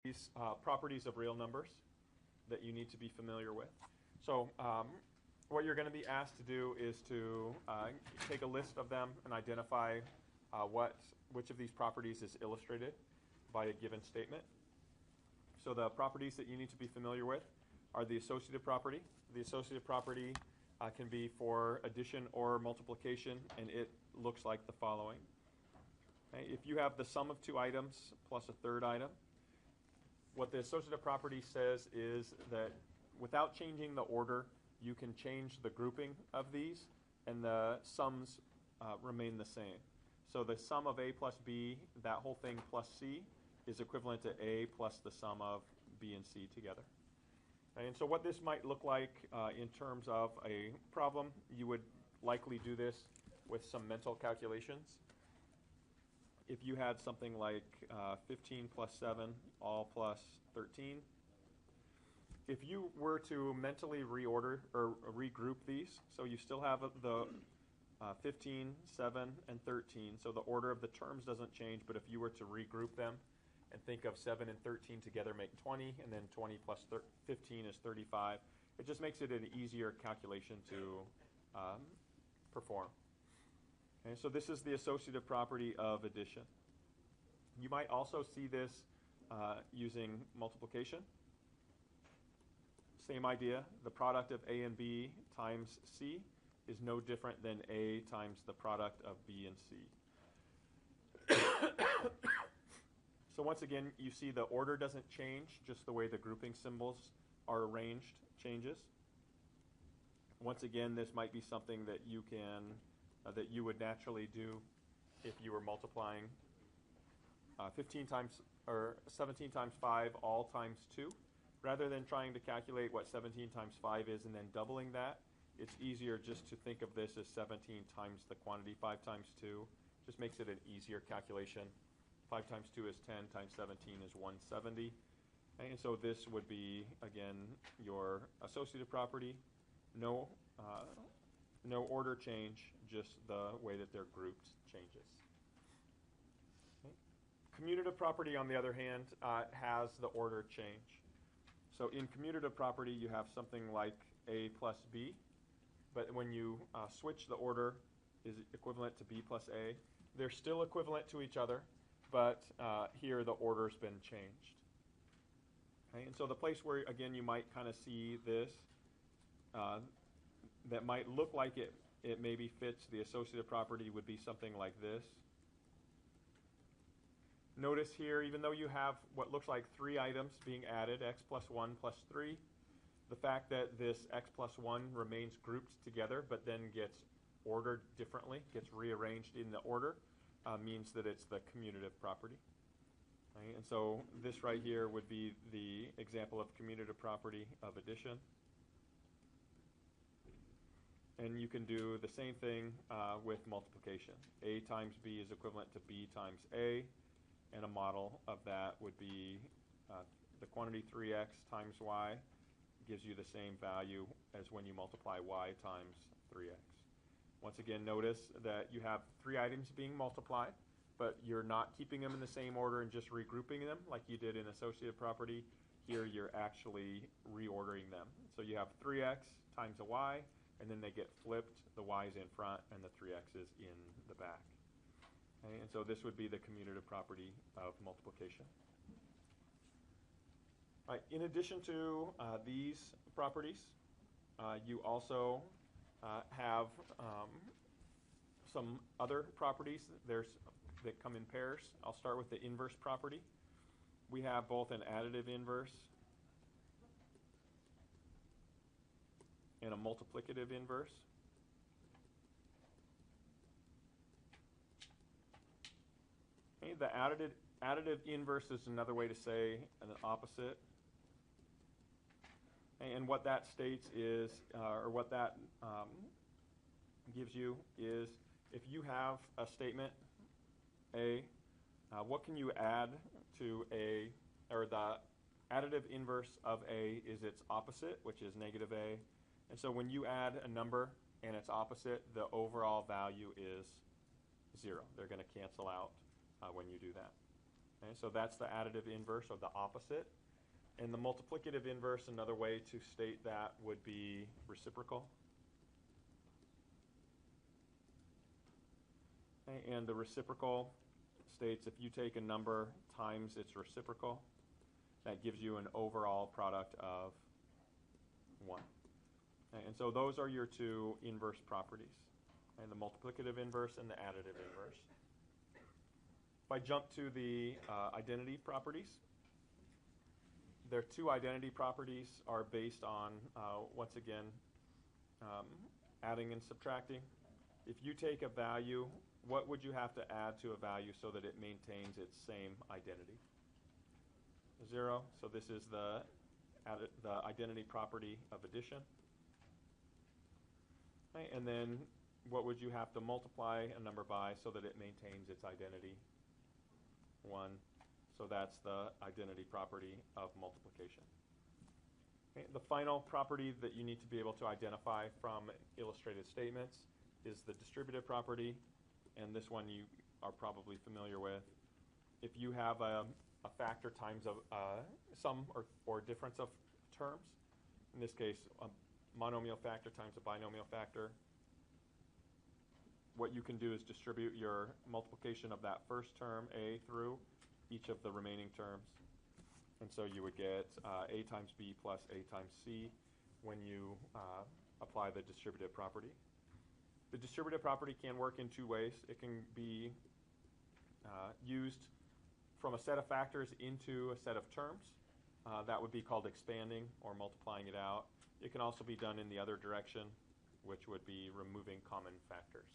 these properties of real numbers that you need to be familiar with. So what you're going to be asked to do is to take a list of them and identify which of these properties is illustrated by a given statement. So the properties that you need to be familiar with are the associative property. The associative property can be for addition or multiplication, and it looks like the following. Okay, if you have the sum of two items plus a third item, what the associative property says is that without changing the order, you can change the grouping of these, and the sums remain the same. So the sum of A plus B, that whole thing plus C, is equivalent to A plus the sum of B and C together. And so what this might look like in terms of a problem, you would likely do this with some mental calculations. If you had something like 15 plus 7, all plus 13, if you were to mentally reorder or regroup these, so you still have the 15, 7, and 13, so the order of the terms doesn't change, but if you were to regroup them and think of 7 and 13 together make 20, and then 20 plus 15 is 35, it just makes it an easier calculation to perform. Okay, so this is the associative property of addition. You might also see this using multiplication. Same idea. The product of A and B times C is no different than A times the product of B and C. So once again, you see the order doesn't change, just the way the grouping symbols are arranged changes. Once again, this might be something that you can that you would naturally do if you were multiplying 15 times or 17 times 5 all times 2. Rather than trying to calculate what 17 times 5 is and then doubling that, it's easier just to think of this as 17 times the quantity 5 times 2. Just makes it an easier calculation. 5 times 2 is 10, times 17 is 170. And so this would be, again, your associative property. No order change, just the way that they're grouped changes. Okay. Commutative property, on the other hand, has the order change. So in commutative property, you have something like A plus B, but when you switch the order is equivalent to B plus A. They're still equivalent to each other, but here the order's been changed. Okay, and so the place where, again, you might kind of see this, that might look like it maybe fits the associative property would be something like this. Notice here, even though you have what looks like 3 items being added, x plus 1 plus 3, the fact that this x plus 1 remains grouped together but then gets ordered differently, gets rearranged in the order, means that it's the commutative property. Right? And so this right here would be the example of commutative property of addition. And you can do the same thing with multiplication. A times B is equivalent to B times A. And a model of that would be the quantity 3x times y gives you the same value as when you multiply y times 3x. Once again, notice that you have 3 items being multiplied, but you're not keeping them in the same order and just regrouping them like you did in associative property. Here you're actually reordering them. So you have 3x times a y, and then they get flipped. The y is in front and the 3x is in the back. Okay, and so this would be the commutative property of multiplication. All right, in addition to these properties, you also have some other properties that come in pairs. I'll start with the inverse property. We have both an additive inverse and a multiplicative inverse. Okay, the additive inverse is another way to say an opposite. And what that states is, or what that gives you is, if you have a statement A, what can you add to A, or the additive inverse of A is its opposite, which is negative A. And so when you add a number and its opposite, the overall value is 0. They're going to cancel out when you do that. Okay, so that's the additive inverse, or the opposite. And the multiplicative inverse, another way to state that would be reciprocal. Okay, and the reciprocal states if you take a number times its reciprocal, that gives you an overall product of 1. Okay, and so those are your two inverse properties, and the multiplicative inverse and the additive inverse. If I jump to the identity properties, their two identity properties are based on, once again, adding and subtracting. If you take a value, what would you have to add to a value so that it maintains its same identity? 0. So this is the identity property of addition. Okay, and then what would you have to multiply a number by so that it maintains its identity? 1. So that's the identity property of multiplication. Okay, the final property that you need to be able to identify from illustrated statements is the distributive property, and this one you are probably familiar with. If you have a factor times a sum or difference of terms, in this case a monomial factor times a binomial factor, what you can do is distribute your multiplication of that first term, a, through each of the remaining terms. And so you would get a times b plus a times c when you apply the distributive property. The distributive property can work in two ways. It can be used from a set of factors into a set of terms. That would be called expanding or multiplying it out. It can also be done in the other direction, which would be removing common factors.